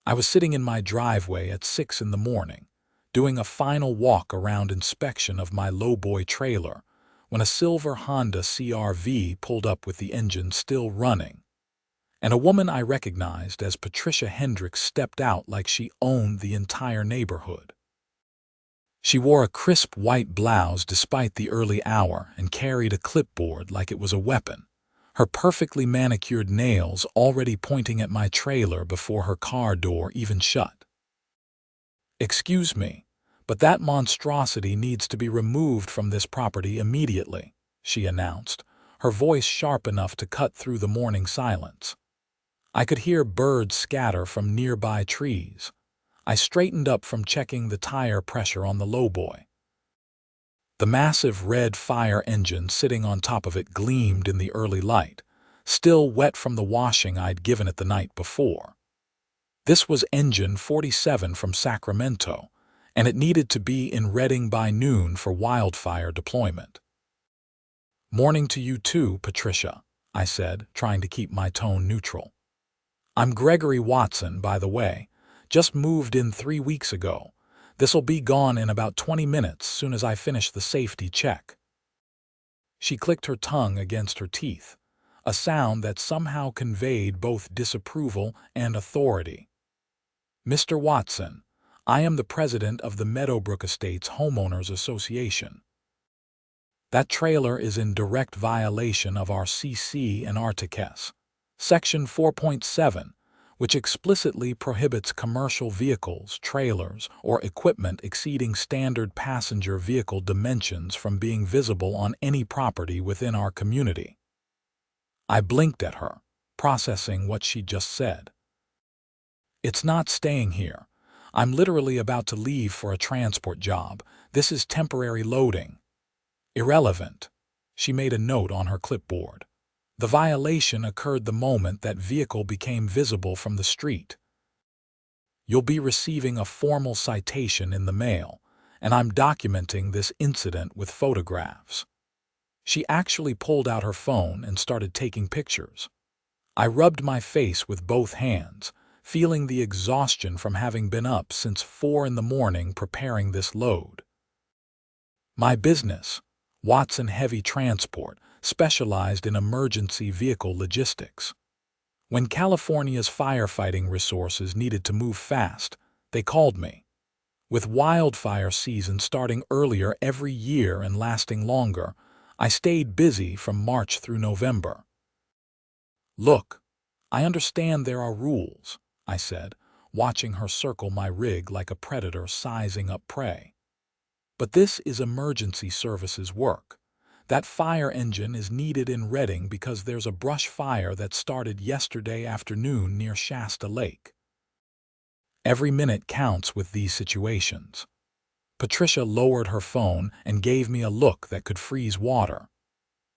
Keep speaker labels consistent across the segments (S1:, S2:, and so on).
S1: I was sitting in my driveway at 6 in the morning, doing a final walk-around inspection of my Lowboy trailer, when a silver Honda CR-V pulled up with the engine still running, and a woman I recognized as Patricia Hendricks stepped out like she owned the entire neighborhood. She wore a crisp white blouse despite the early hour and carried a clipboard like it was a weapon, her perfectly manicured nails already pointing at my trailer before her car door even shut. "Excuse me, but that monstrosity needs to be removed from this property immediately," she announced, her voice sharp enough to cut through the morning silence. I could hear birds scatter from nearby trees. I straightened up from checking the tire pressure on the Lowboy. The massive red fire engine sitting on top of it gleamed in the early light, still wet from the washing I'd given it the night before. This was engine 47 from Sacramento, and it needed to be in Redding by noon for wildfire deployment. "Morning to you too, Patricia," I said, trying to keep my tone neutral. "I'm Gregory Watson, by the way. Just moved in 3 weeks ago. This'll be gone in about 20 minutes soon as I finish the safety check." She clicked her tongue against her teeth, a sound that somehow conveyed both disapproval and authority. "Mr. Watson, I am the president of the Meadowbrook Estates Homeowners Association. That trailer is in direct violation of our CC and Articles, Section 4.7, which explicitly prohibits commercial vehicles, trailers, or equipment exceeding standard passenger vehicle dimensions from being visible on any property within our community." I blinked at her, processing what she just said. "It's not staying here. I'm literally about to leave for a transport job. This is temporary loading." "Irrelevant." She made a note on her clipboard. "The violation occurred the moment that vehicle became visible from the street. You'll be receiving a formal citation in the mail, and I'm documenting this incident with photographs." She actually pulled out her phone and started taking pictures. I rubbed my face with both hands, feeling the exhaustion from having been up since 4 in the morning preparing this load. My business, Watson Heavy Transport, specialized in emergency vehicle logistics. When California's firefighting resources needed to move fast, they called me. With wildfire season starting earlier every year and lasting longer, I stayed busy from March through November. "Look, I understand there are rules," I said, watching her circle my rig like a predator sizing up prey. "But this is emergency services work. That fire engine is needed in Redding because there's a brush fire that started yesterday afternoon near Shasta Lake. Every minute counts with these situations." Patricia lowered her phone and gave me a look that could freeze water.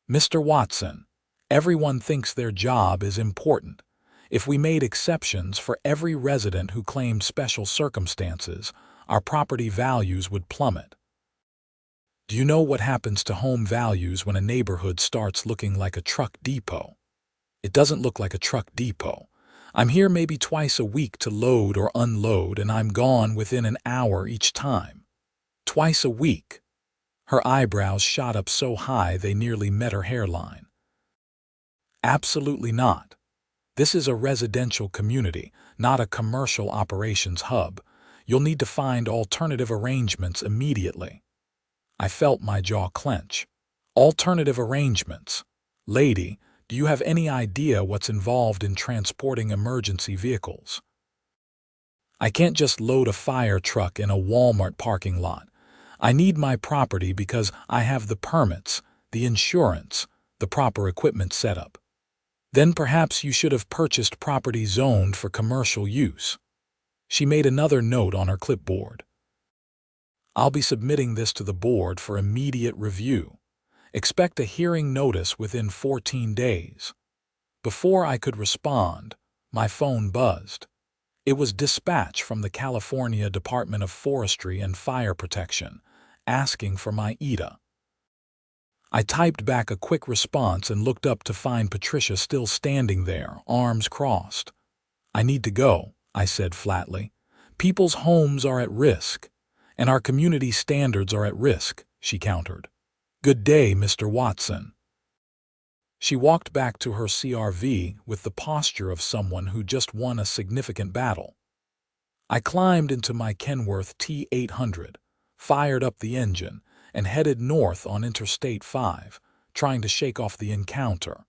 S1: "Mr. Watson, everyone thinks their job is important. If we made exceptions for every resident who claimed special circumstances, our property values would plummet. Do you know what happens to home values when a neighborhood starts looking like a truck depot? It doesn't look like a truck depot. I'm here maybe twice a week to load or unload, and I'm gone within an hour each time. Twice a week." Her eyebrows shot up so high they nearly met her hairline. "Absolutely not. This is a residential community, not a commercial operations hub. You'll need to find alternative arrangements immediately." I felt my jaw clench. "Alternative arrangements? Lady, do you have any idea what's involved in transporting emergency vehicles? I can't just load a fire truck in a Walmart parking lot. I need my property because I have the permits, the insurance, the proper equipment setup. Then perhaps you should have purchased property zoned for commercial use." She made another note on her clipboard. "I'll be submitting this to the board for immediate review. Expect a hearing notice within 14 days. Before I could respond, my phone buzzed. It was dispatch from the California Department of Forestry and Fire Protection, asking for my ETA. I typed back a quick response and looked up to find Patricia still standing there, arms crossed. "I need to go," I said flatly. People's homes are at risk, and our community standards are at risk, she countered. Good day, Mr. Watson. She walked back to her CRV with the posture of someone who just won a significant battle. I climbed into my Kenworth T800, fired up the engine, and headed north on Interstate 5, trying to shake off the encounter.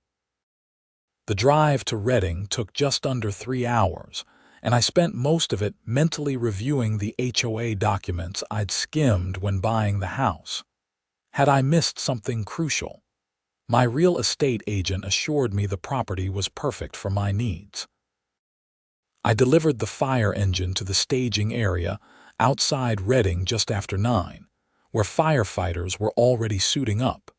S1: The drive to Reading took just under 3 hours, and I spent most of it mentally reviewing the HOA documents I'd skimmed when buying the house. Had I missed something crucial? My real estate agent assured me the property was perfect for my needs. I delivered the fire engine to the staging area outside Reading just after 9, where firefighters were already suiting up.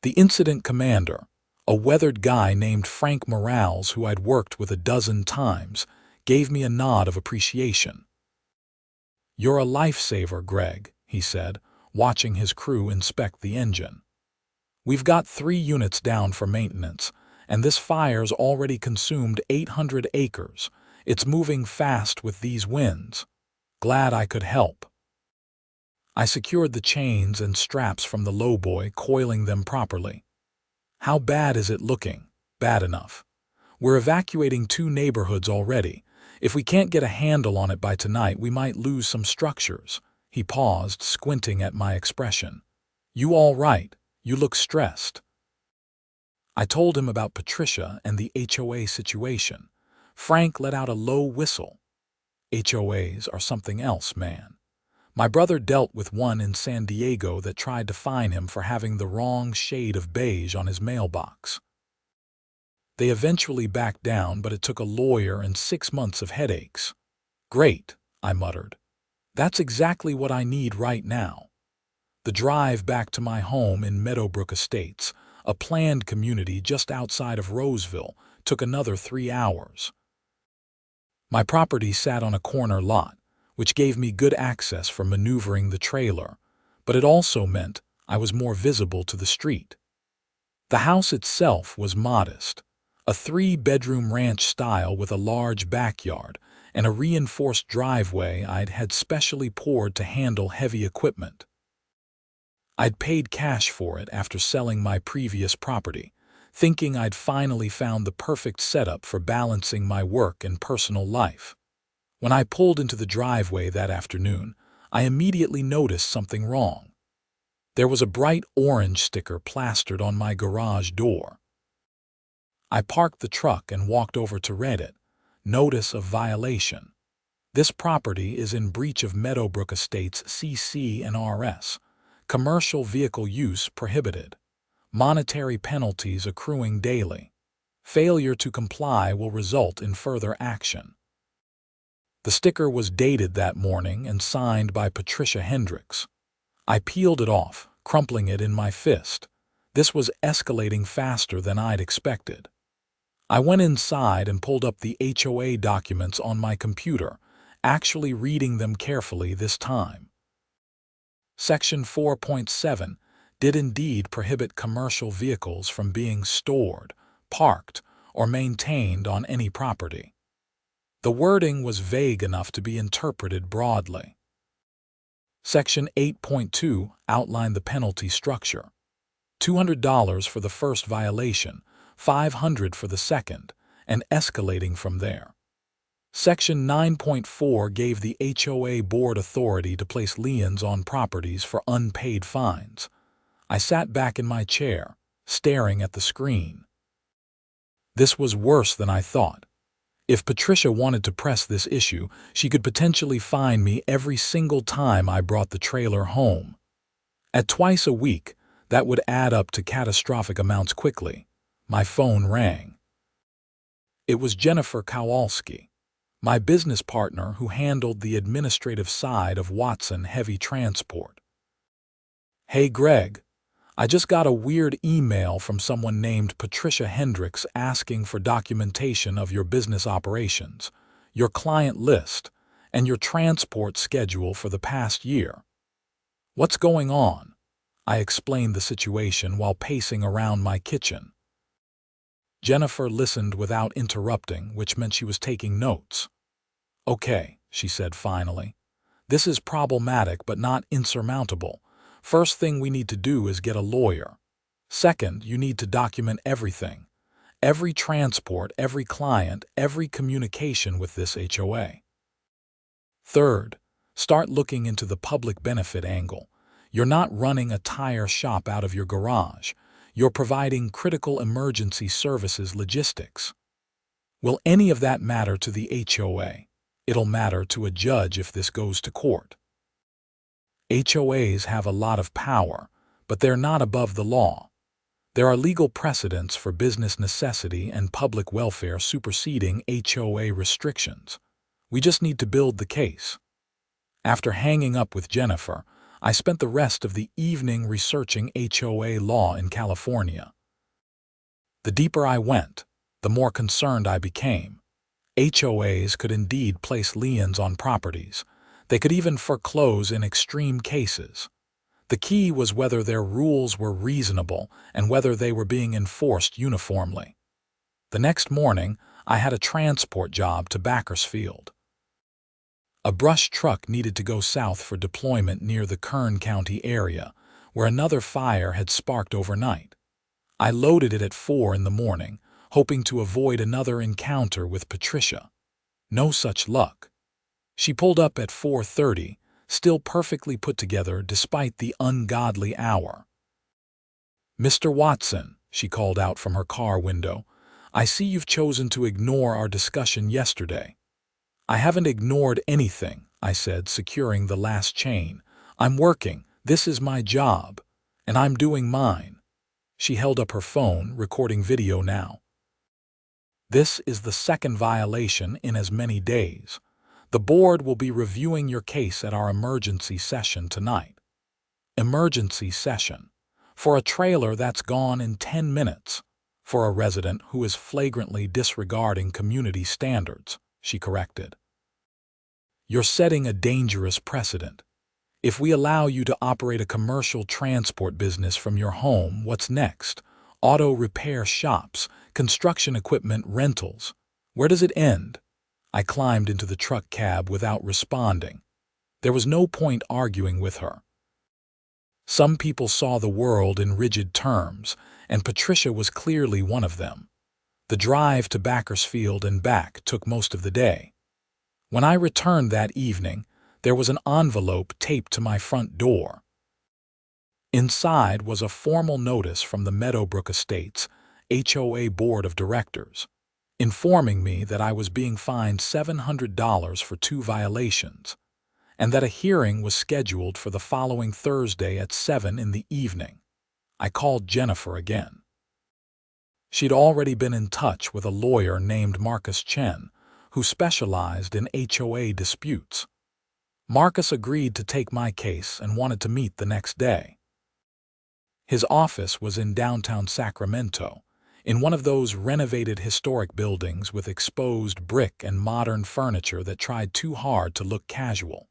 S1: The incident commander, a weathered guy named Frank Morales who I'd worked with a dozen times, gave me a nod of appreciation. "You're a lifesaver, Greg," he said, watching his crew inspect the engine. "We've got 3 units down for maintenance, and this fire's already consumed 800 acres. It's moving fast with these winds. Glad I could help." I secured the chains and straps from the Lowboy, coiling them properly. "How bad is it looking?" "Bad enough. We're evacuating 2 neighborhoods already. If we can't get a handle on it by tonight, we might lose some structures." He paused, squinting at my expression. "You all right? You look stressed." I told him about Patricia and the HOA situation. Frank let out a low whistle. "HOAs are something else, man. My brother dealt with one in San Diego that tried to fine him for having the wrong shade of beige on his mailbox. They eventually backed down, but it took a lawyer and 6 months of headaches." "Great," I muttered. "That's exactly what I need right now." The drive back to my home in Meadowbrook Estates, a planned community just outside of Roseville, took another 3 hours. My property sat on a corner lot, which gave me good access for maneuvering the trailer, but it also meant I was more visible to the street. The house itself was modest, a 3-bedroom ranch style with a large backyard and a reinforced driveway I'd had specially poured to handle heavy equipment. I'd paid cash for it after selling my previous property, thinking I'd finally found the perfect setup for balancing my work and personal life. When I pulled into the driveway that afternoon, I immediately noticed something wrong. There was a bright orange sticker plastered on my garage door. I parked the truck and walked over to read it. Notice of violation. This property is in breach of Meadowbrook Estates CC and RS. Commercial vehicle use prohibited. Monetary penalties accruing daily. Failure to comply will result in further action. The sticker was dated that morning and signed by Patricia Hendricks. I peeled it off, crumpling it in my fist. This was escalating faster than I'd expected. I went inside and pulled up the HOA documents on my computer, actually reading them carefully this time. Section 4.7 did indeed prohibit commercial vehicles from being stored, parked, or maintained on any property. The wording was vague enough to be interpreted broadly. Section 8.2 outlined the penalty structure. $200 for the first violation, $500 for the second, and escalating from there. Section 9.4 gave the HOA board authority to place liens on properties for unpaid fines. I sat back in my chair, staring at the screen. This was worse than I thought. If Patricia wanted to press this issue, she could potentially fine me every single time I brought the trailer home. At twice a week, that would add up to catastrophic amounts quickly. My phone rang. It was Jennifer Kowalski, my business partner who handled the administrative side of Watson Heavy Transport. "Hey Greg, I just got a weird email from someone named Patricia Hendricks asking for documentation of your business operations, your client list, and your transport schedule for the past year. What's going on?" I explained the situation while pacing around my kitchen. Jennifer listened without interrupting, which meant she was taking notes. Okay, she said finally. This is problematic but not insurmountable. First thing we need to do is get a lawyer. Second, you need to document everything. Every transport, every client, every communication with this HOA. Third, start looking into the public benefit angle. You're not running a tire shop out of your garage. You're providing critical emergency services logistics. Will any of that matter to the HOA? It'll matter to a judge if this goes to court. HOAs have a lot of power, but they're not above the law. There are legal precedents for business necessity and public welfare superseding HOA restrictions. We just need to build the case. After hanging up with Jennifer, I spent the rest of the evening researching HOA law in California. The deeper I went, the more concerned I became. HOAs could indeed place liens on properties. They could even foreclose in extreme cases. The key was whether their rules were reasonable and whether they were being enforced uniformly. The next morning, I had a transport job to Bakersfield. A brush truck needed to go south for deployment near the Kern County area, where another fire had sparked overnight. I loaded it at 4 in the morning, hoping to avoid another encounter with Patricia. No such luck. She pulled up at 4:30, still perfectly put together despite the ungodly hour. "Mr. Watson," she called out from her car window, "I see you've chosen to ignore our discussion yesterday." "I haven't ignored anything," I said, securing the last chain. "I'm working. This is my job. And I'm doing mine." She held up her phone, recording video now. "This is the second violation in as many days. The board will be reviewing your case at our emergency session tonight." Emergency session. For a trailer that's gone in 10 minutes. For a resident who is flagrantly disregarding community standards, she corrected. "You're setting a dangerous precedent. If we allow you to operate a commercial transport business from your home, what's next? Auto repair shops, construction equipment rentals. Where does it end?" I climbed into the truck cab without responding. There was no point arguing with her. Some people saw the world in rigid terms, and Patricia was clearly one of them. The drive to Bakersfield and back took most of the day. When I returned that evening, there was an envelope taped to my front door. Inside was a formal notice from the Meadowbrook Estates HOA Board of Directors, informing me that I was being fined $700 for 2 violations, and that a hearing was scheduled for the following Thursday at 7 in the evening. I called Jennifer again. She'd already been in touch with a lawyer named Marcus Chen, who specialized in HOA disputes. Marcus agreed to take my case and wanted to meet the next day. His office was in downtown Sacramento, in one of those renovated historic buildings with exposed brick and modern furniture that tried too hard to look casual.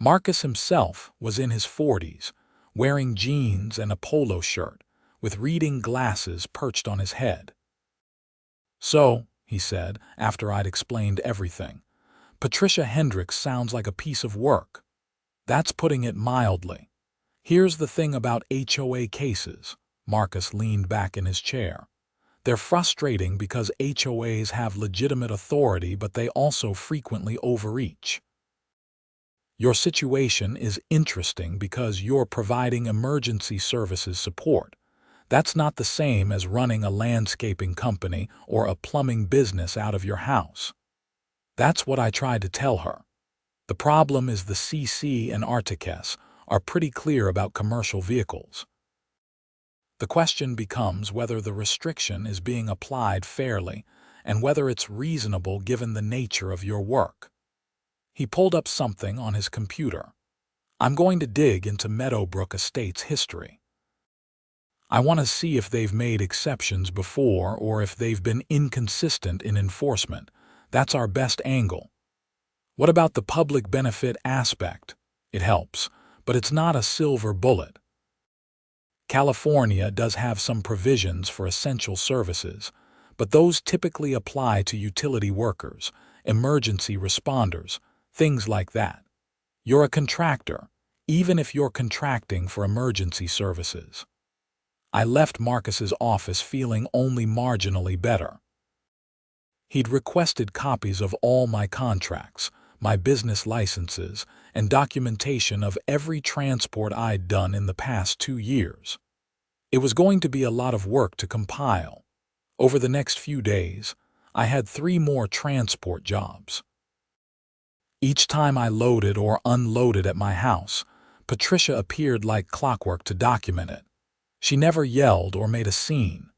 S1: Marcus himself was in his 40s, wearing jeans and a polo shirt, with reading glasses perched on his head. "So," he said, after I'd explained everything, "Patricia Hendricks sounds like a piece of work. That's putting it mildly. Here's the thing about HOA cases." Marcus leaned back in his chair. "They're frustrating because HOAs have legitimate authority, but they also frequently overreach. Your situation is interesting because you're providing emergency services support. That's not the same as running a landscaping company or a plumbing business out of your house." That's what I tried to tell her. The problem is the CC and Articus are pretty clear about commercial vehicles. The question becomes whether the restriction is being applied fairly and whether it's reasonable given the nature of your work. He pulled up something on his computer. "I'm going to dig into Meadowbrook Estates history. I want to see if they've made exceptions before or if they've been inconsistent in enforcement. That's our best angle. What about the public benefit aspect? It helps, but it's not a silver bullet. California does have some provisions for essential services, but those typically apply to utility workers, emergency responders, things like that. You're a contractor, even if you're contracting for emergency services. I left Marcus's office feeling only marginally better. He'd requested copies of all my contracts, my business licenses, and documentation of every transport I'd done in the past 2 years. It was going to be a lot of work to compile. Over the next few days, I had 3 more transport jobs. Each time I loaded or unloaded at my house, Patricia appeared like clockwork to document it. She never yelled or made a scene.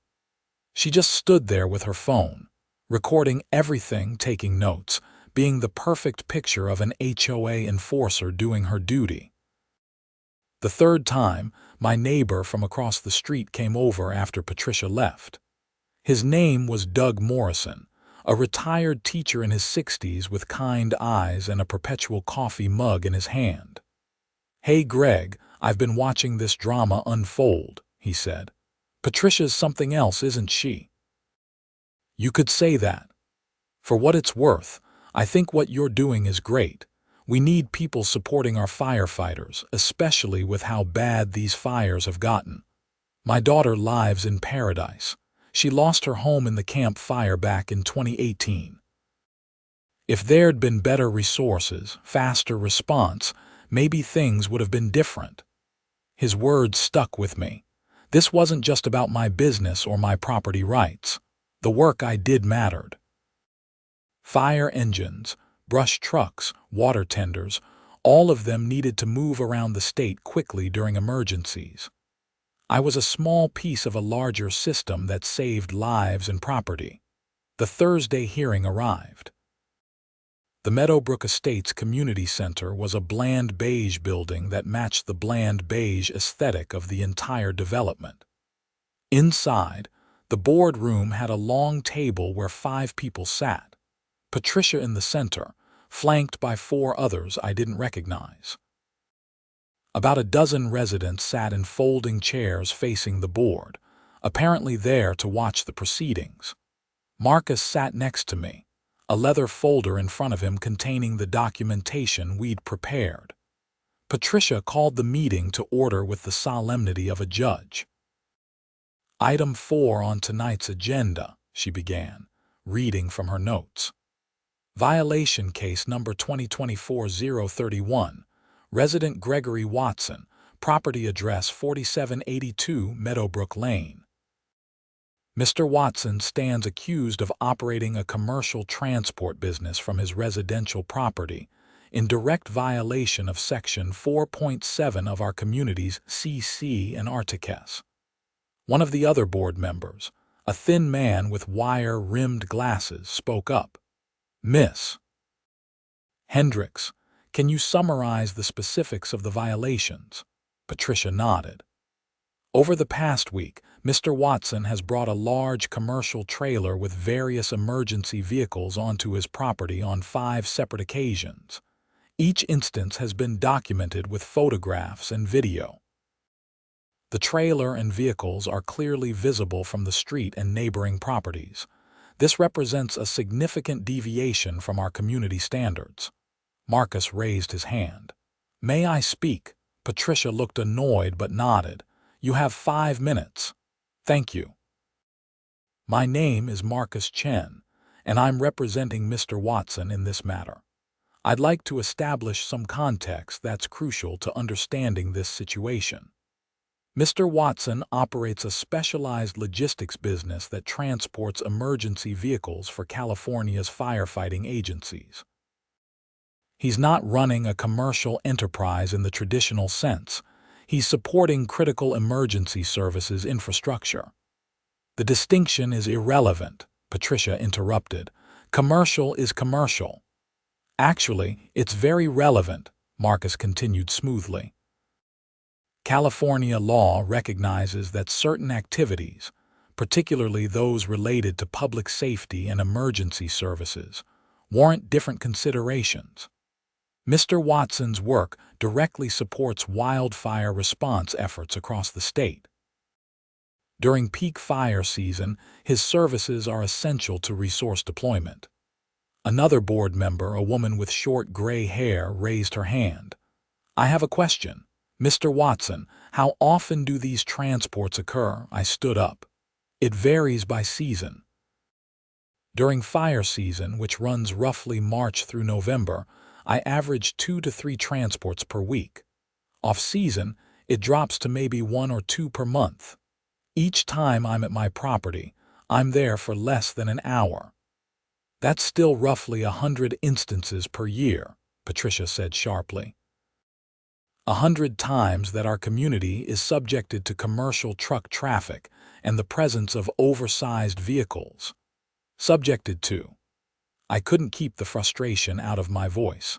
S1: She just stood there with her phone, recording everything, taking notes, being the perfect picture of an HOA enforcer doing her duty. The third time, my neighbor from across the street came over after Patricia left. His name was Doug Morrison, a retired teacher in his 60s with kind eyes and a perpetual coffee mug in his hand. "Hey Greg, I've been watching this drama unfold," he said. "Patricia's something else, isn't she?" "You could say that. For what it's worth, I think what you're doing is great. We need people supporting our firefighters, especially with how bad these fires have gotten. My daughter lives in paradise. She lost her home in the Camp Fire back in 2018. If there'd been better resources, faster response, maybe things would have been different." His words stuck with me. This wasn't just about my business or my property rights. The work I did mattered. Fire engines, brush trucks, water tenders, all of them needed to move around the state quickly during emergencies. I was a small piece of a larger system that saved lives and property. The Thursday hearing arrived. The Meadowbrook Estates Community Center was a bland beige building that matched the bland beige aesthetic of the entire development. Inside, the boardroom had a long table where 5 people sat. Patricia in the center, flanked by 4 others I didn't recognize. About a dozen residents sat in folding chairs facing the board, apparently there to watch the proceedings. Marcus sat next to me, a leather folder in front of him containing the documentation we'd prepared. Patricia called the meeting to order with the solemnity of a judge. "Item 4 on tonight's agenda," she began, reading from her notes. "Violation case number 2024-031, resident Gregory Watson, property address 4782 Meadowbrook Lane. Mr. Watson stands accused of operating a commercial transport business from his residential property in direct violation of Section 4.7 of our community's CC and Articles." One of the other board members, a thin man with wire-rimmed glasses, spoke up. "Miss Hendricks, can you summarize the specifics of the violations?" Patricia nodded. "Over the past week, Mr. Watson has brought a large commercial trailer with various emergency vehicles onto his property on 5 separate occasions. Each instance has been documented with photographs and video. The trailer and vehicles are clearly visible from the street and neighboring properties. This represents a significant deviation from our community standards." Marcus raised his hand. "May I speak?" Patricia looked annoyed but nodded. "You have 5 minutes. Thank you." "My name is Marcus Chen, and I'm representing Mr. Watson in this matter. I'd like to establish some context that's crucial to understanding this situation. Mr. Watson operates a specialized logistics business that transports emergency vehicles for California's firefighting agencies. He's not running a commercial enterprise in the traditional sense. He's supporting critical emergency services infrastructure." "The distinction is irrelevant," Patricia interrupted. "Commercial is commercial." "Actually, it's very relevant," Marcus continued smoothly. "California law recognizes that certain activities, particularly those related to public safety and emergency services, warrant different considerations. Mr. Watson's work directly supports wildfire response efforts across the state. During peak fire season, his services are essential to resource deployment. Another board member, a woman with short gray hair, raised her hand. "I have a question. Mr. Watson, how often do these transports occur?" I stood up. "It varies by season. During fire season, which runs roughly March through November, I average 2 to 3 transports per week. Off-season, it drops to maybe 1 or 2 per month. Each time I'm at my property, I'm there for less than an hour." "That's still roughly 100 instances per year," Patricia said sharply. 100 times that our community is subjected to commercial truck traffic and the presence of oversized vehicles. Subjected to. I couldn't keep the frustration out of my voice.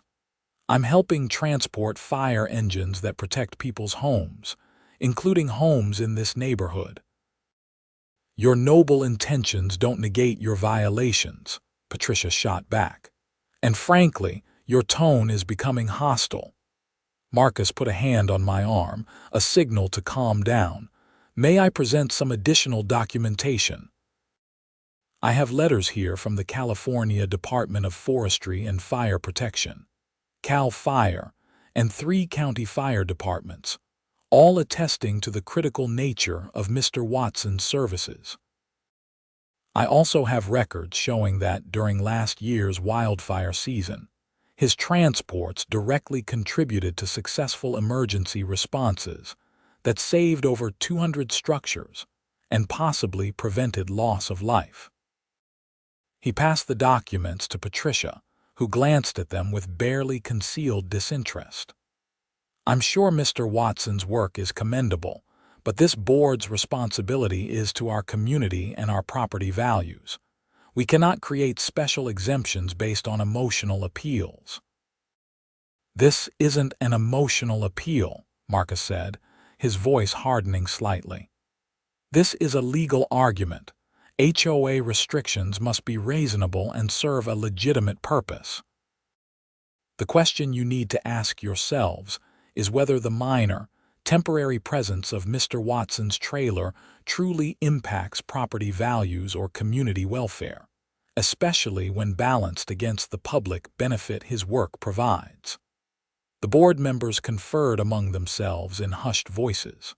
S1: "I'm helping transport fire engines that protect people's homes, including homes in this neighborhood." "Your noble intentions don't negate your violations," Patricia shot back. "And frankly, your tone is becoming hostile." Marcus put a hand on my arm, a signal to calm down. "May I present some additional documentation?" "I have letters here from the California Department of Forestry and Fire Protection, CAL FIRE, and 3 county fire departments, all attesting to the critical nature of Mr. Watson's services. I also have records showing that during last year's wildfire season, his transports directly contributed to successful emergency responses that saved over 200 structures and possibly prevented loss of life." He passed the documents to Patricia, who glanced at them with barely concealed disinterest. "I'm sure Mr. Watson's work is commendable, but this board's responsibility is to our community and our property values. We cannot create special exemptions based on emotional appeals." "This isn't an emotional appeal," Marcus said, his voice hardening slightly. "This is a legal argument. HOA restrictions must be reasonable and serve a legitimate purpose. The question you need to ask yourselves is whether the minor, temporary presence of Mr. Watson's trailer truly impacts property values or community welfare, especially when balanced against the public benefit his work provides." The board members conferred among themselves in hushed voices.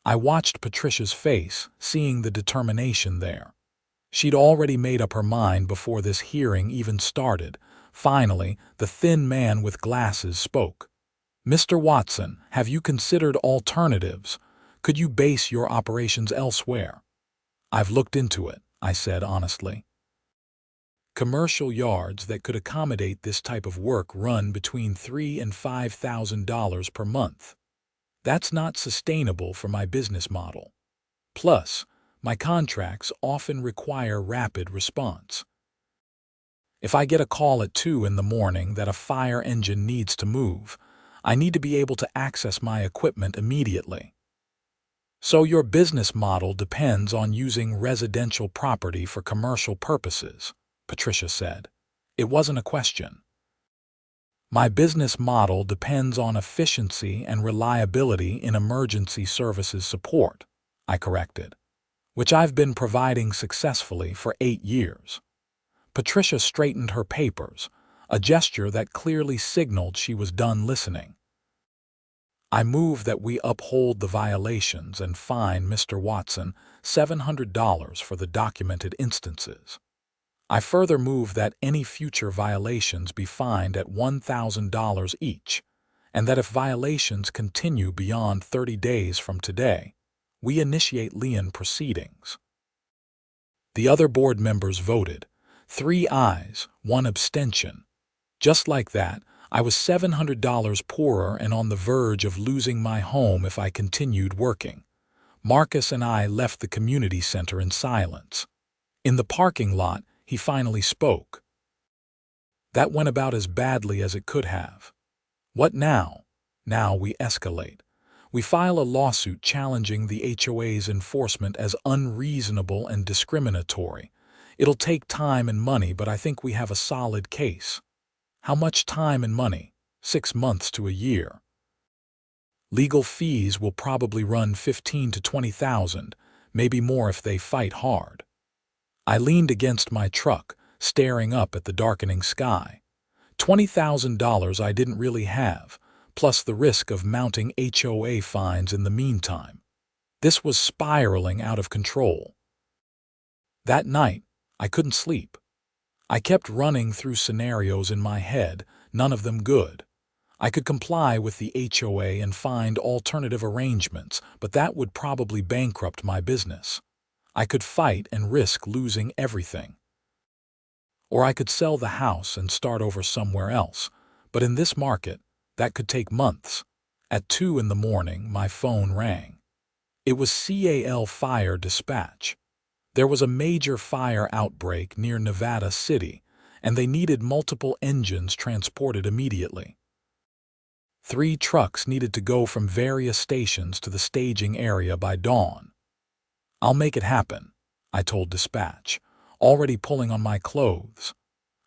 S1: I watched Patricia's face, seeing the determination there. She'd already made up her mind before this hearing even started. Finally, the thin man with glasses spoke. "Mr. Watson, have you considered alternatives? Could you base your operations elsewhere?" "I've looked into it," I said honestly. "Commercial yards that could accommodate this type of work run between $3,000 and $5,000 per month. That's not sustainable for my business model. Plus, my contracts often require rapid response. If I get a call at 2 in the morning that a fire engine needs to move, I need to be able to access my equipment immediately." "So your business model depends on using residential property for commercial purposes," Patricia said. It wasn't a question. "My business model depends on efficiency and reliability in emergency services support," I corrected, "which I've been providing successfully for 8 years. Patricia straightened her papers, a gesture that clearly signaled she was done listening. "I move that we uphold the violations and fine Mr. Watson $700 for the documented instances. I further move that any future violations be fined at $1,000 each, and that if violations continue beyond 30 days from today, we initiate lien proceedings." The other board members voted, 3 ayes, 1 abstention. Just like that, I was $700 poorer and on the verge of losing my home if I continued working. Marcus and I left the community center in silence. In the parking lot, he finally spoke. "That went about as badly as it could have. What now?" "Now we escalate. We file a lawsuit challenging the HOA's enforcement as unreasonable and discriminatory. It'll take time and money, but I think we have a solid case." "How much time and money?" 6 months to a year. "Legal fees will probably run $15,000 to $20,000, maybe more if they fight hard." I leaned against my truck, staring up at the darkening sky. $20,000 I didn't really have, plus the risk of mounting HOA fines in the meantime. This was spiraling out of control. That night, I couldn't sleep. I kept running through scenarios in my head, none of them good. I could comply with the HOA and find alternative arrangements, but that would probably bankrupt my business. I could fight and risk losing everything. Or I could sell the house and start over somewhere else, but in this market, that could take months. At 2 in the morning, my phone rang. It was CAL Fire Dispatch. There was a major fire outbreak near Nevada City, and they needed multiple engines transported immediately. 3 trucks needed to go from various stations to the staging area by dawn. "I'll make it happen," I told dispatch, already pulling on my clothes.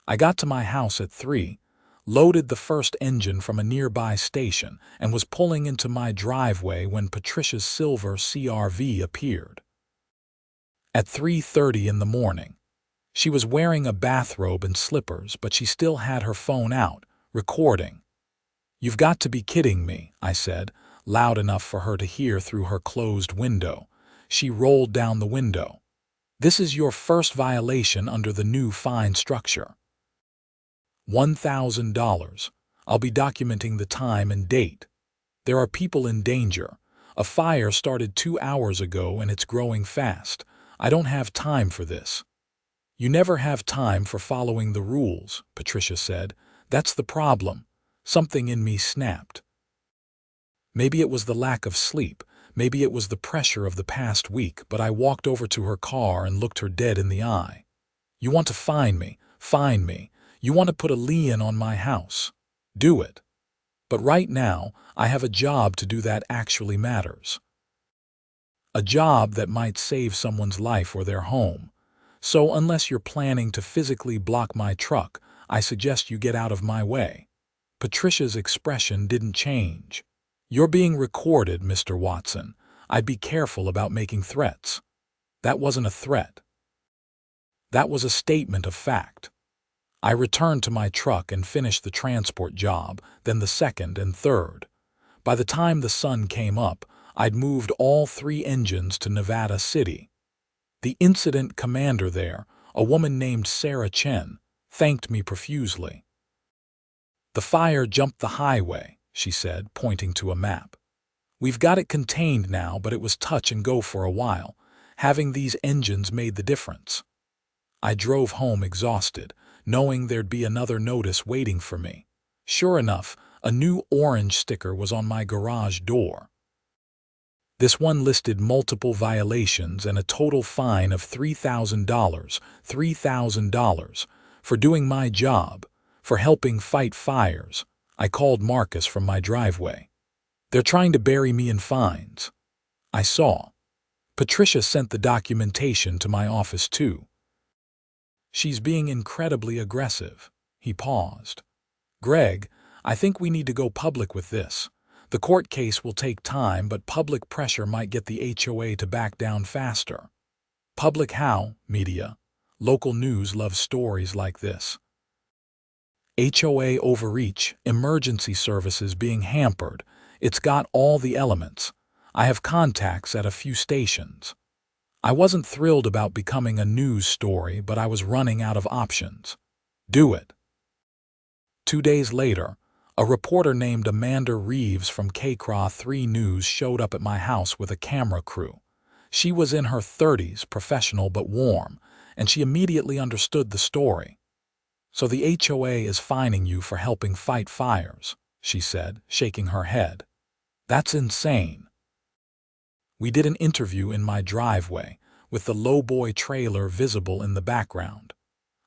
S1: I got to my house at 3, loaded the first engine from a nearby station, and was pulling into my driveway when Patricia's silver CRV appeared. At 3:30 in the morning, she was wearing a bathrobe and slippers, but she still had her phone out, recording. "You've got to be kidding me," I said, loud enough for her to hear through her closed window. She rolled down the window. "This is your first violation under the new fine structure. $1,000. I'll be documenting the time and date. There are people in danger. A fire started 2 hours ago and it's growing fast. I don't have time for this." "You never have time for following the rules," Patricia said. "That's the problem." Something in me snapped. Maybe it was the lack of sleep, maybe it was the pressure of the past week, but I walked over to her car and looked her dead in the eye. "You want to fine me, fine me. You want to put a lien on my house. Do it. But right now, I have a job to do that actually matters. A job that might save someone's life or their home. So unless you're planning to physically block my truck, I suggest you get out of my way." Patricia's expression didn't change. "You're being recorded, Mr. Watson. I'd be careful about making threats." That wasn't a threat. That was a statement of fact. I returned to my truck and finished the transport job, then the second and third. By the time the sun came up, I'd moved all 3 engines to Nevada City. The incident commander there, a woman named Sarah Chen, thanked me profusely. "The fire jumped the highway," she said, pointing to a map. "We've got it contained now, but it was touch and go for a while. Having these engines made the difference." I drove home exhausted, knowing there'd be another notice waiting for me. Sure enough, a new orange sticker was on my garage door. This one listed multiple violations and a total fine of $3,000 for doing my job, for helping fight fires. I called Marcus from my driveway. "They're trying to bury me in fines." I saw. Patricia sent the documentation to my office too. "She's being incredibly aggressive." He paused. "Greg, I think we need to go public with this. The court case will take time, but public pressure might get the HOA to back down faster." "Public how?" "Media. Local news loves stories like this. HOA overreach, emergency services being hampered. It's got all the elements. I have contacts at a few stations." I wasn't thrilled about becoming a news story, but I was running out of options. "Do it." 2 days later, a reporter named Amanda Reeves from KCRA 3 News showed up at my house with a camera crew. She was in her 30s, professional but warm, and she immediately understood the story. "So the HOA is fining you for helping fight fires," she said, shaking her head. "That's insane." We did an interview in my driveway, with the Lowboy trailer visible in the background.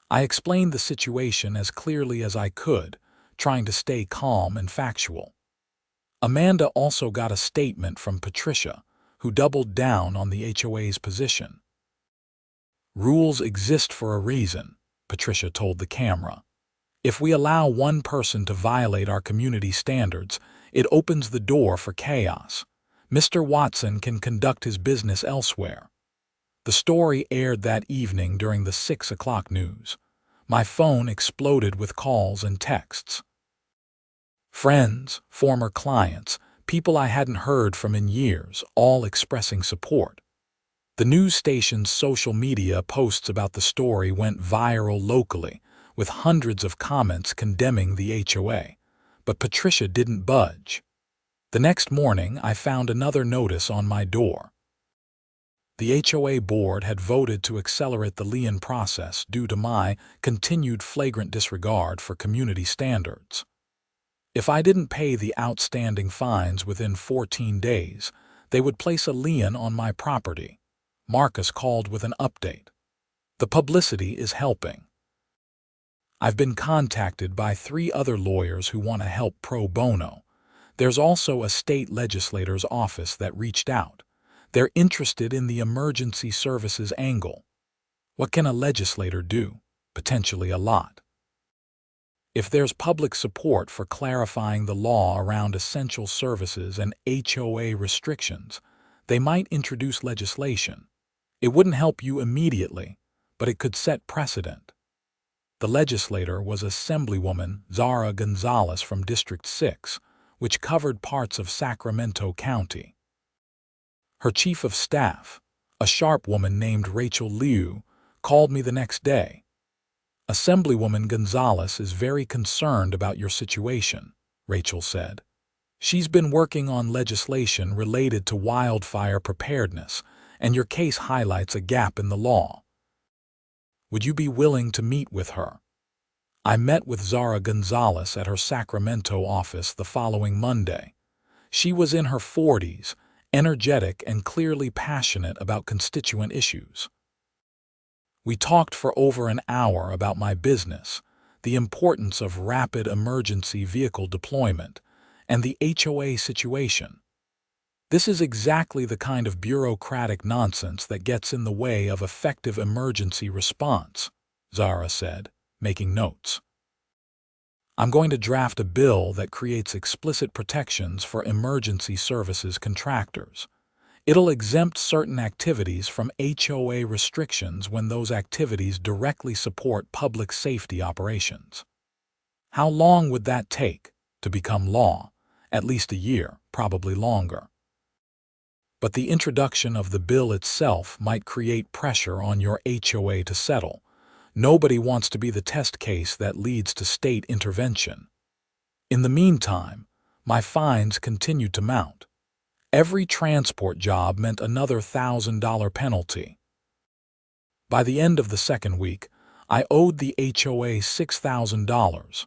S1: I explained the situation as clearly as I could, trying to stay calm and factual. Amanda also got a statement from Patricia, who doubled down on the HOA's position. "Rules exist for a reason," Patricia told the camera. "If we allow one person to violate our community standards, it opens the door for chaos. Mr. Watson can conduct his business elsewhere." The story aired that evening during the 6 o'clock news. My phone exploded with calls and texts. Friends, former clients, people I hadn't heard from in years, all expressing support. The news station's social media posts about the story went viral locally, with hundreds of comments condemning the HOA. But Patricia didn't budge. The next morning, I found another notice on my door. The HOA board had voted to accelerate the lien process due to my continued flagrant disregard for community standards. If I didn't pay the outstanding fines within 14 days, they would place a lien on my property. Marcus called with an update. The publicity is helping. I've been contacted by 3 other lawyers who want to help pro bono. There's also a state legislator's office that reached out. They're interested in the emergency services angle. What can a legislator do? Potentially a lot. If there's public support for clarifying the law around essential services and HOA restrictions, they might introduce legislation. It wouldn't help you immediately, but it could set precedent. The legislator was Assemblywoman Zara Gonzalez from District 6, which covered parts of Sacramento County. Her chief of staff, a sharp woman named Rachel Liu, called me the next day. Assemblywoman Gonzalez is very concerned about your situation, Rachel said. She's been working on legislation related to wildfire preparedness, and your case highlights a gap in the law. Would you be willing to meet with her? I met with Zara Gonzalez at her Sacramento office the following Monday. She was in her 40s, energetic and clearly passionate about constituent issues. We talked for over an hour about my business, the importance of rapid emergency vehicle deployment, and the HOA situation. This is exactly the kind of bureaucratic nonsense that gets in the way of effective emergency response, Zara said, making notes. I'm going to draft a bill that creates explicit protections for emergency services contractors. It'll exempt certain activities from HOA restrictions when those activities directly support public safety operations. How long would that take to become law? At least a year, probably longer. But the introduction of the bill itself might create pressure on your HOA to settle. Nobody wants to be the test case that leads to state intervention. In the meantime, my fines continued to mount. Every transport job meant another $1,000 penalty. By the end of the second week, I owed the HOA $6,000.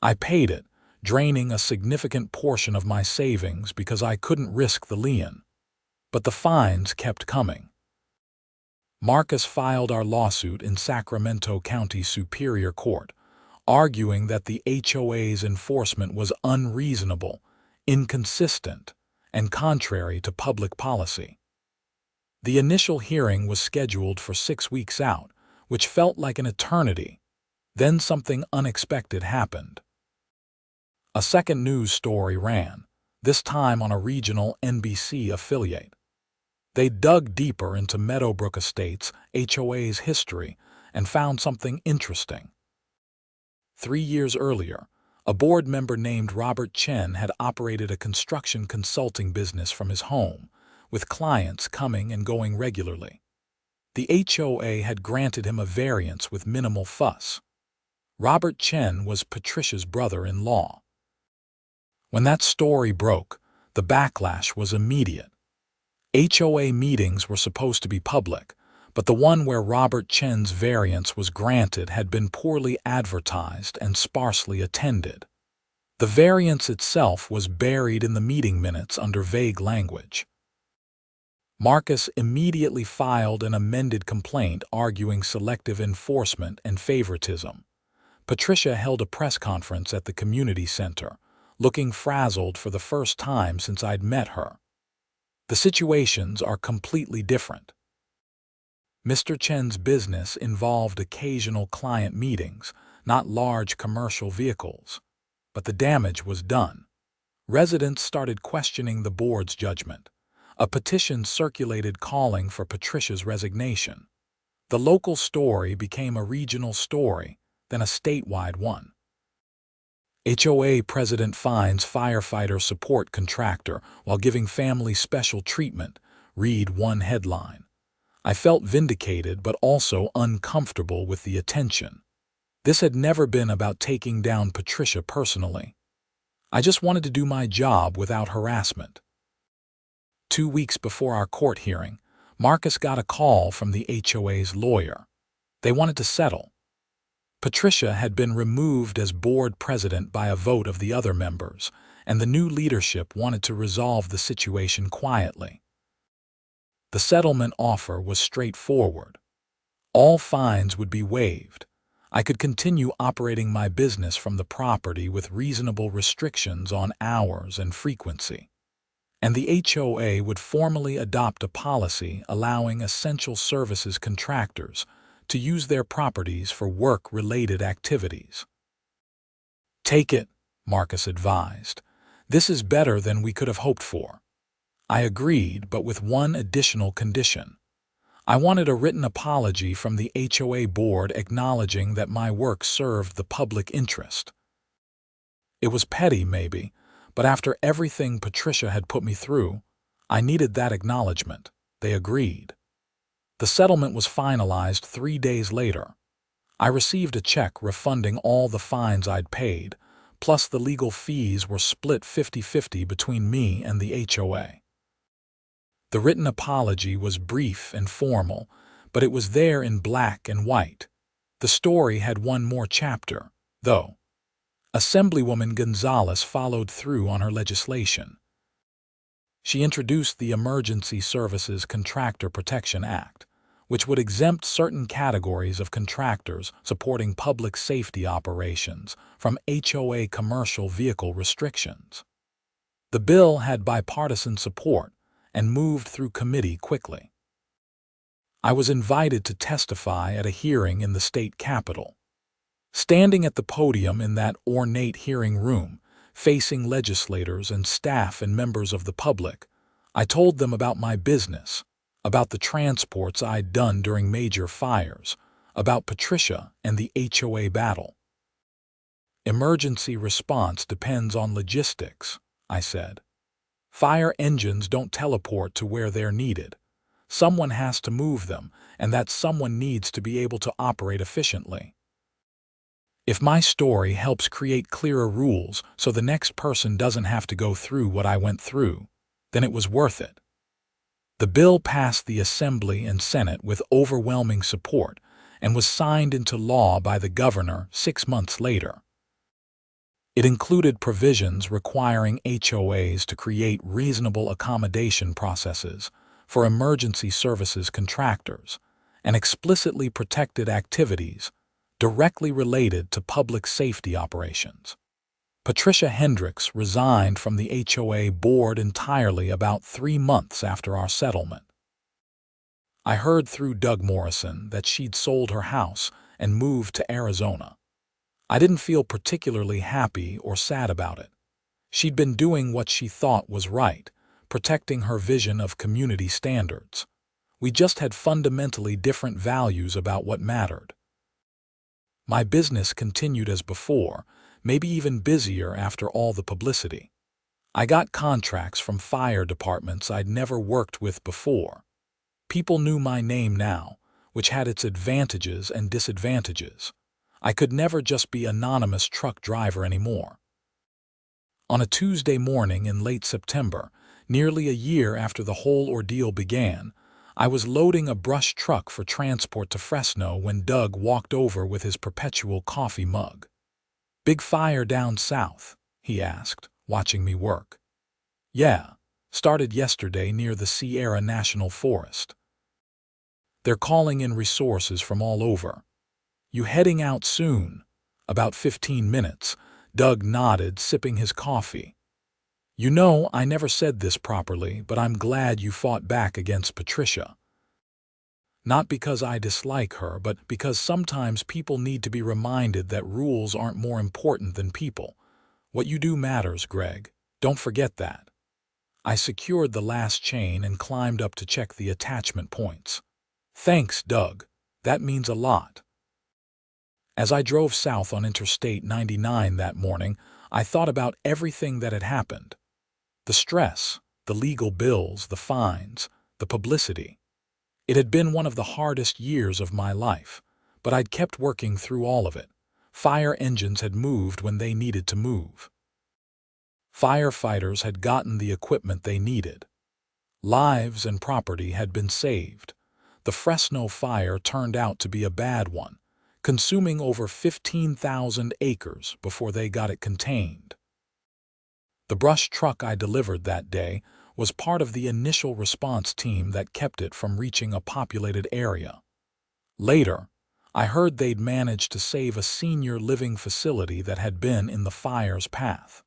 S1: I paid it, draining a significant portion of my savings because I couldn't risk the lien. But the fines kept coming. Marcus filed our lawsuit in Sacramento County Superior Court, arguing that the HOA's enforcement was unreasonable, inconsistent, and contrary to public policy. The initial hearing was scheduled for 6 weeks out, which felt like an eternity. Then something unexpected happened. A second news story ran, this time on a regional NBC affiliate. They dug deeper into Meadowbrook Estates' HOA's history and found something interesting. 3 years earlier, a board member named Robert Chen had operated a construction consulting business from his home, with clients coming and going regularly. The HOA had granted him a variance with minimal fuss. Robert Chen was Patricia's brother-in-law. When that story broke, the backlash was immediate. HOA meetings were supposed to be public, but the one where Robert Chen's variance was granted had been poorly advertised and sparsely attended. The variance itself was buried in the meeting minutes under vague language. Marcus immediately filed an amended complaint arguing selective enforcement and favoritism. Patricia held a press conference at the community center, looking frazzled for the first time since I'd met her. The situations are completely different. Mr. Chen's business involved occasional client meetings, not large commercial vehicles. But the damage was done. Residents started questioning the board's judgment. A petition circulated calling for Patricia's resignation. The local story became a regional story, than a statewide one. HOA president fines firefighter support contractor while giving family special treatment, read one headline. I felt vindicated but also uncomfortable with the attention. This had never been about taking down Patricia personally. I just wanted to do my job without harassment. 2 weeks before our court hearing, Marcus got a call from the HOA's lawyer. They wanted to settle. Patricia had been removed as board president by a vote of the other members, and the new leadership wanted to resolve the situation quietly. The settlement offer was straightforward. All fines would be waived. I could continue operating my business from the property with reasonable restrictions on hours and frequency. And the HOA would formally adopt a policy allowing essential services contractors to use their properties for work-related activities. Take it, Marcus advised. This is better than we could have hoped for. I agreed, but with one additional condition. I wanted a written apology from the HOA board acknowledging that my work served the public interest. It was petty, maybe, but after everything Patricia had put me through, I needed that acknowledgement. They agreed. The settlement was finalized 3 days later. I received a check refunding all the fines I'd paid, plus the legal fees were split 50-50 between me and the HOA. The written apology was brief and formal, but it was there in black and white. The story had one more chapter, though. Assemblywoman Gonzalez followed through on her legislation. She introduced the Emergency Services Contractor Protection Act, which would exempt certain categories of contractors supporting public safety operations from HOA commercial vehicle restrictions. The bill had bipartisan support and moved through committee quickly. I was invited to testify at a hearing in the state capitol. Standing at the podium in that ornate hearing room, facing legislators and staff and members of the public, I told them about my business, about the transports I'd done during major fires, about Patricia and the HOA battle. Emergency response depends on logistics, I said. Fire engines don't teleport to where they're needed. Someone has to move them, and that someone needs to be able to operate efficiently. If my story helps create clearer rules so the next person doesn't have to go through what I went through, then it was worth it. The bill passed the Assembly and Senate with overwhelming support and was signed into law by the governor 6 months later. It included provisions requiring HOAs to create reasonable accommodation processes for emergency services contractors and explicitly protected activities directly related to public safety operations. Patricia Hendricks resigned from the HOA board entirely about 3 months after our settlement. I heard through Doug Morrison that she'd sold her house and moved to Arizona. I didn't feel particularly happy or sad about it. She'd been doing what she thought was right, protecting her vision of community standards. We just had fundamentally different values about what mattered. My business continued as before, maybe even busier after all the publicity. I got contracts from fire departments I'd never worked with before. People knew my name now, which had its advantages and disadvantages. I could never just be anonymous truck driver anymore. On a Tuesday morning in late September, nearly a year after the whole ordeal began, I was loading a brush truck for transport to Fresno when Doug walked over with his perpetual coffee mug. "Big fire down south?" he asked, watching me work. "Yeah, started yesterday near the Sierra National Forest. They're calling in resources from all over. You heading out soon?" "About 15 minutes, Doug nodded, sipping his coffee. "You know, I never said this properly, but I'm glad you fought back against Patricia. Not because I dislike her, but because sometimes people need to be reminded that rules aren't more important than people. What you do matters, Greg. Don't forget that." I secured the last chain and climbed up to check the attachment points. "Thanks, Doug. That means a lot." As I drove south on Interstate 99 that morning, I thought about everything that had happened. The stress, the legal bills, the fines, the publicity. It had been one of the hardest years of my life, but I'd kept working through all of it. Fire engines had moved when they needed to move. Firefighters had gotten the equipment they needed. Lives and property had been saved. The Fresno fire turned out to be a bad one, consuming over 15,000 acres before they got it contained. The brush truck I delivered that day was part of the initial response team that kept it from reaching a populated area. Later, I heard they'd managed to save a senior living facility that had been in the fire's path.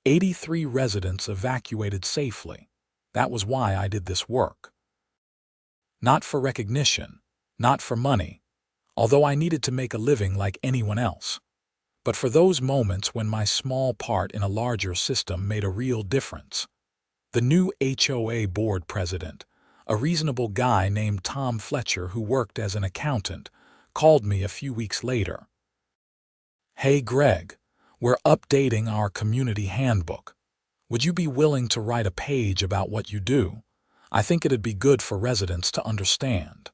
S1: 83 residents evacuated safely. That was why I did this work. Not for recognition, not for money, although I needed to make a living like anyone else, but for those moments when my small part in a larger system made a real difference. The new HOA board president, a reasonable guy named Tom Fletcher who worked as an accountant, called me a few weeks later. "Hey Greg, we're updating our community handbook. Would you be willing to write a page about what you do? I think it'd be good for residents to understand."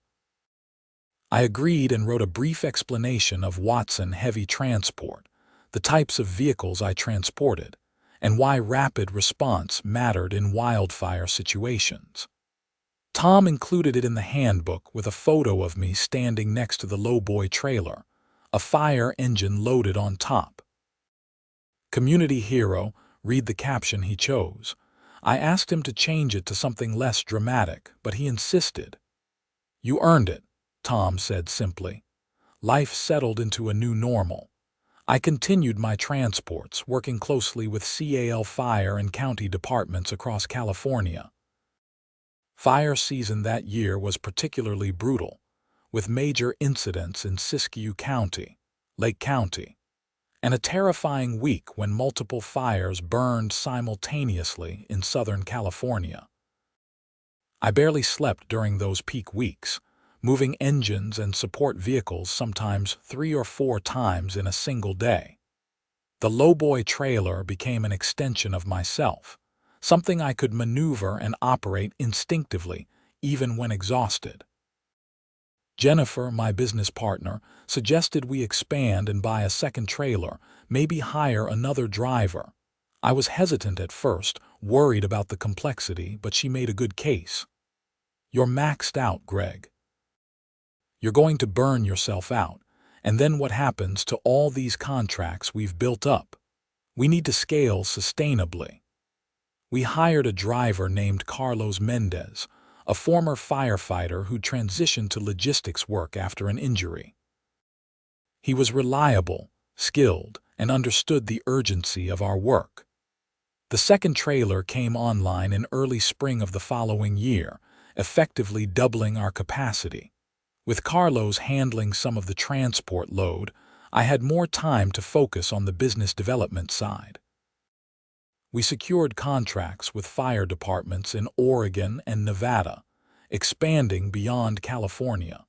S1: I agreed and wrote a brief explanation of Watson heavy transport, the types of vehicles I transported, and why rapid response mattered in wildfire situations. Tom included it in the handbook with a photo of me standing next to the Lowboy trailer, a fire engine loaded on top. Community hero, read the caption he chose. I asked him to change it to something less dramatic, but he insisted. "You earned it," Tom said simply. Life settled into a new normal. I continued my transports, working closely with CAL fire and county departments across California. Fire season that year was particularly brutal, with major incidents in Siskiyou County, Lake County, and a terrifying week when multiple fires burned simultaneously in Southern California. I barely slept during those peak weeks, moving engines and support vehicles sometimes 3 or 4 times in a single day. The Lowboy trailer became an extension of myself, something I could maneuver and operate instinctively, even when exhausted. Jennifer, my business partner, suggested we expand and buy a second trailer, maybe hire another driver. I was hesitant at first, worried about the complexity, but she made a good case. "You're maxed out, Greg. You're going to burn yourself out, and then what happens to all these contracts we've built up? We need to scale sustainably." We hired a driver named Carlos Mendez, a former firefighter who transitioned to logistics work after an injury. He was reliable, skilled, and understood the urgency of our work. The second trailer came online in early spring of the following year, effectively doubling our capacity. With Carlos handling some of the transport load, I had more time to focus on the business development side. We secured contracts with fire departments in Oregon and Nevada, expanding beyond California.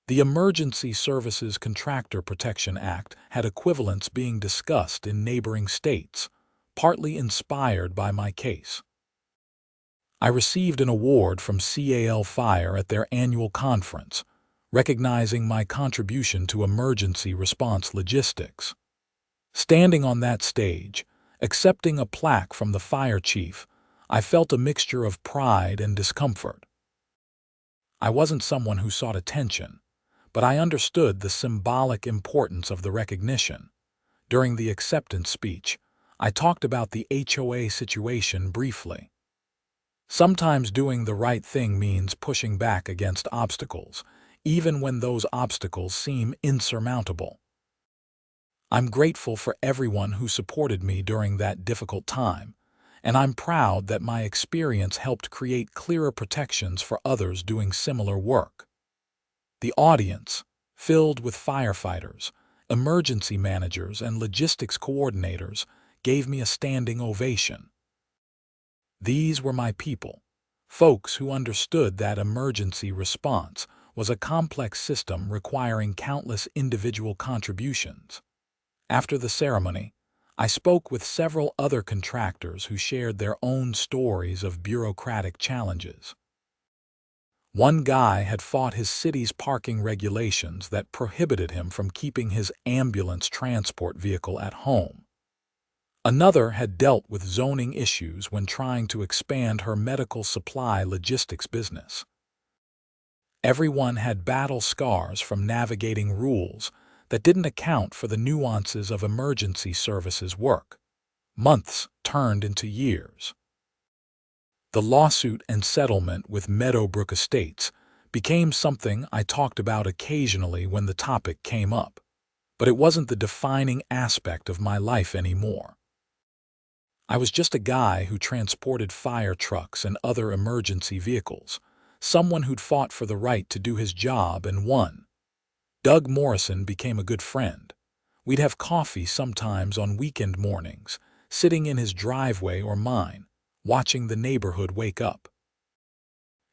S1: The Emergency Services Contractor Protection Act had equivalents being discussed in neighboring states, partly inspired by my case. I received an award from CAL Fire at their annual conference, recognizing my contribution to emergency response logistics. Standing on that stage, accepting a plaque from the fire chief, I felt a mixture of pride and discomfort. I wasn't someone who sought attention, but I understood the symbolic importance of the recognition. During the acceptance speech, I talked about the HOA situation briefly. Sometimes doing the right thing means pushing back against obstacles, even when those obstacles seem insurmountable. I'm grateful for everyone who supported me during that difficult time, and I'm proud that my experience helped create clearer protections for others doing similar work. The audience, filled with firefighters, emergency managers, and logistics coordinators, gave me a standing ovation. These were my people, folks who understood that emergency response was a complex system requiring countless individual contributions. After the ceremony, I spoke with several other contractors who shared their own stories of bureaucratic challenges. One guy had fought his city's parking regulations that prohibited him from keeping his ambulance transport vehicle at home. Another had dealt with zoning issues when trying to expand her medical supply logistics business. Everyone had battle scars from navigating rules that didn't account for the nuances of emergency services work. Months turned into years. The lawsuit and settlement with Meadowbrook Estates became something I talked about occasionally when the topic came up, but it wasn't the defining aspect of my life anymore. I was just a guy who transported fire trucks and other emergency vehicles, someone who'd fought for the right to do his job and won. Doug Morrison became a good friend. We'd have coffee sometimes on weekend mornings, sitting in his driveway or mine, watching the neighborhood wake up.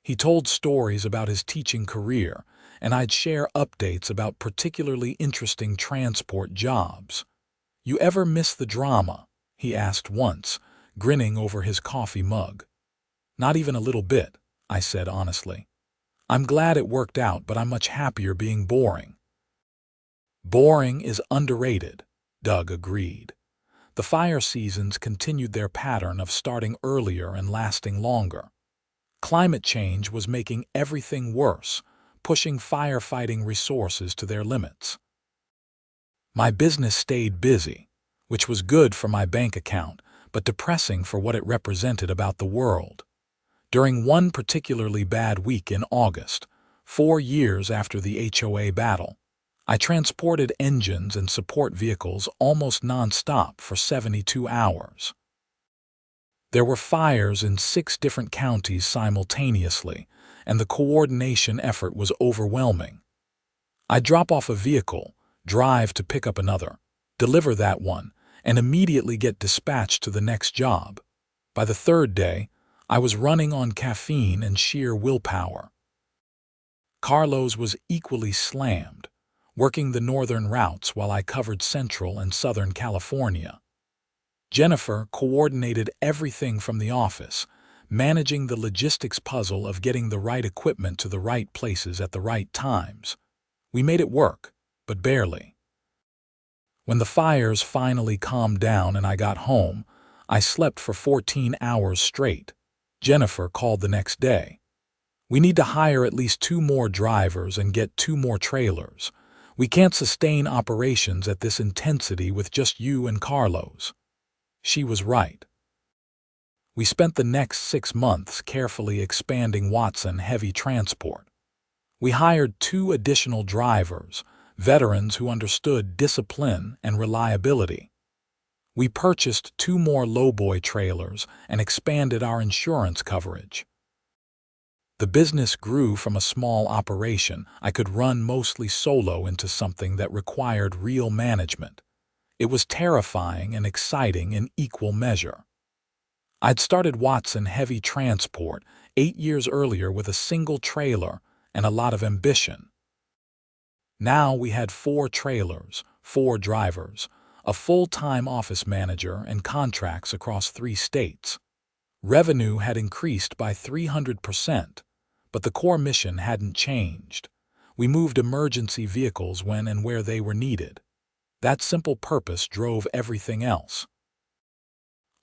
S1: He told stories about his teaching career, and I'd share updates about particularly interesting transport jobs. "You ever miss the drama?" he asked once, grinning over his coffee mug. "Not even a little bit," I said honestly. "I'm glad it worked out, but I'm much happier being boring." "Boring is underrated," Doug agreed. The fire seasons continued their pattern of starting earlier and lasting longer. Climate change was making everything worse, pushing firefighting resources to their limits. My business stayed busy, which was good for my bank account, but depressing for what it represented about the world. During one particularly bad week in August, 4 years after the HOA battle, I transported engines and support vehicles almost non-stop for 72 hours. There were fires in 6 different counties simultaneously, and the coordination effort was overwhelming. I'd drop off a vehicle, drive to pick up another, deliver that one, and immediately get dispatched to the next job. By the 3rd day, I was running on caffeine and sheer willpower. Carlos was equally slammed, working the northern routes while I covered Central and Southern California. Jennifer coordinated everything from the office, managing the logistics puzzle of getting the right equipment to the right places at the right times. We made it work, but barely. When the fires finally calmed down and I got home, I slept for 14 hours straight. Jennifer called the next day. "We need to hire at least 2 more drivers and get 2 more trailers. We can't sustain operations at this intensity with just you and Carlos." She was right. We spent the next 6 months carefully expanding Watson Heavy Transport. We hired 2 additional drivers, veterans who understood discipline and reliability. We purchased 2 more Lowboy trailers and expanded our insurance coverage. The business grew from a small operation I could run mostly solo into something that required real management. It was terrifying and exciting in equal measure. I'd started Watson Heavy Transport 8 years earlier with a single trailer and a lot of ambition. Now we had 4 trailers, 4 drivers, a full-time office manager, and contracts across 3 states. Revenue had increased by 300%, but the core mission hadn't changed. We moved emergency vehicles when and where they were needed. That simple purpose drove everything else.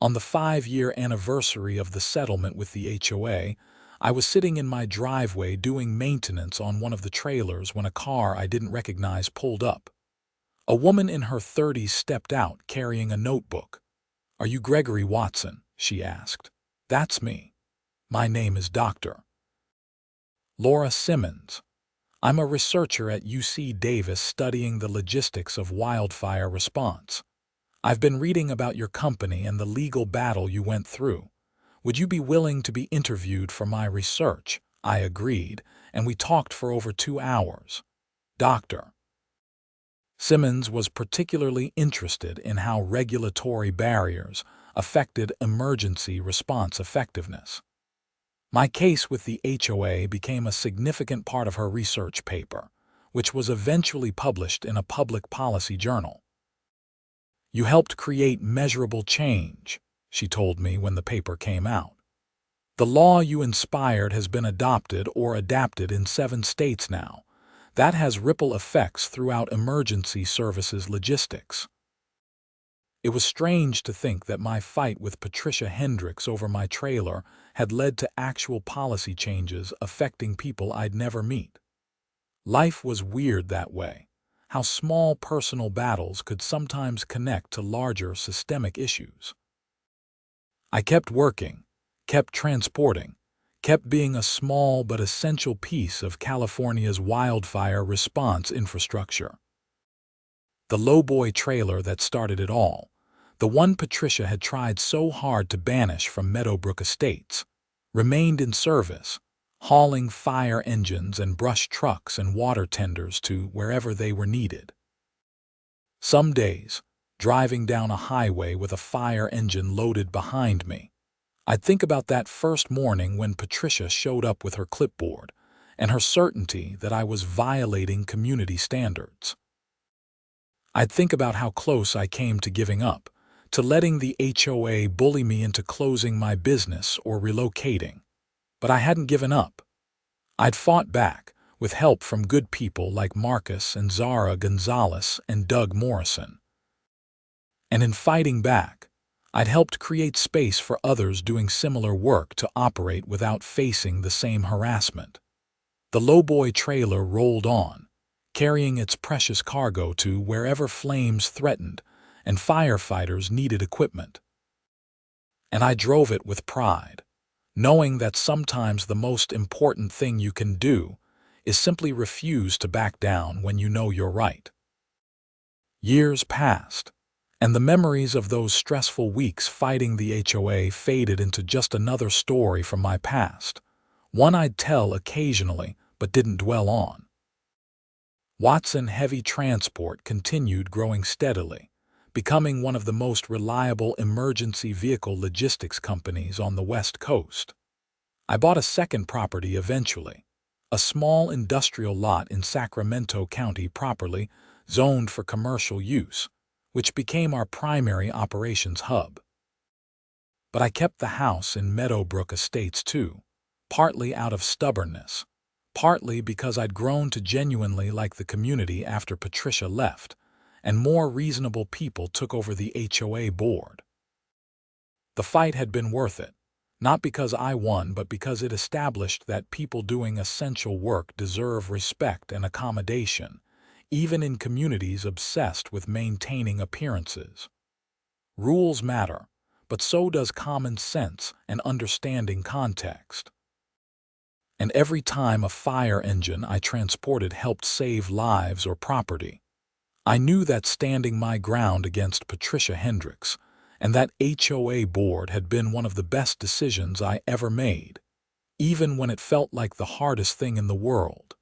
S1: On the 5-year anniversary of the settlement with the HOA, I was sitting in my driveway doing maintenance on one of the trailers when a car I didn't recognize pulled up. A woman in her 30s stepped out carrying a notebook. "Are you Gregory Watson?" she asked. "That's me. My name is Dr. Laura Simmons. I'm a researcher at UC Davis studying the logistics of wildfire response. I've been reading about your company and the legal battle you went through. Would you be willing to be interviewed for my research?" I agreed, and we talked for over 2 hours. Dr. Simmons was particularly interested in how regulatory barriers affected emergency response effectiveness. My case with the HOA became a significant part of her research paper, which was eventually published in a public policy journal. "You helped create measurable change," she told me when the paper came out. "The law you inspired has been adopted or adapted in 7 states now. That has ripple effects throughout emergency services logistics." It was strange to think that my fight with Patricia Hendricks over my trailer had led to actual policy changes affecting people I'd never meet. Life was weird that way, how small personal battles could sometimes connect to larger systemic issues. I kept working, kept transporting, kept being a small but essential piece of California's wildfire response infrastructure. The Lowboy trailer that started it all, the one Patricia had tried so hard to banish from Meadowbrook Estates, remained in service, hauling fire engines and brush trucks and water tenders to wherever they were needed. Some days, driving down a highway with a fire engine loaded behind me, I'd think about that first morning when Patricia showed up with her clipboard and her certainty that I was violating community standards. I'd think about how close I came to giving up, to letting the HOA bully me into closing my business or relocating. But I hadn't given up. I'd fought back, with help from good people like Marcus and Zara Gonzalez and Doug Morrison. And in fighting back, I'd helped create space for others doing similar work to operate without facing the same harassment. The Lowboy trailer rolled on, carrying its precious cargo to wherever flames threatened and firefighters needed equipment. And I drove it with pride, knowing that sometimes the most important thing you can do is simply refuse to back down when you know you're right. Years passed, and the memories of those stressful weeks fighting the HOA faded into just another story from my past, one I'd tell occasionally but didn't dwell on. Watson Heavy Transport continued growing steadily, becoming one of the most reliable emergency vehicle logistics companies on the West Coast. I bought a second property eventually, a small industrial lot in Sacramento County properly zoned for commercial use, which became our primary operations hub. But I kept the house in Meadowbrook Estates too, partly out of stubbornness, partly because I'd grown to genuinely like the community after Patricia left, and more reasonable people took over the HOA board. The fight had been worth it, not because I won, but because it established that people doing essential work deserve respect and accommodation, even in communities obsessed with maintaining appearances. Rules matter, but so does common sense and understanding context. And every time a fire engine I transported helped save lives or property, I knew that standing my ground against Patricia Hendricks and that HOA board had been one of the best decisions I ever made, even when it felt like the hardest thing in the world.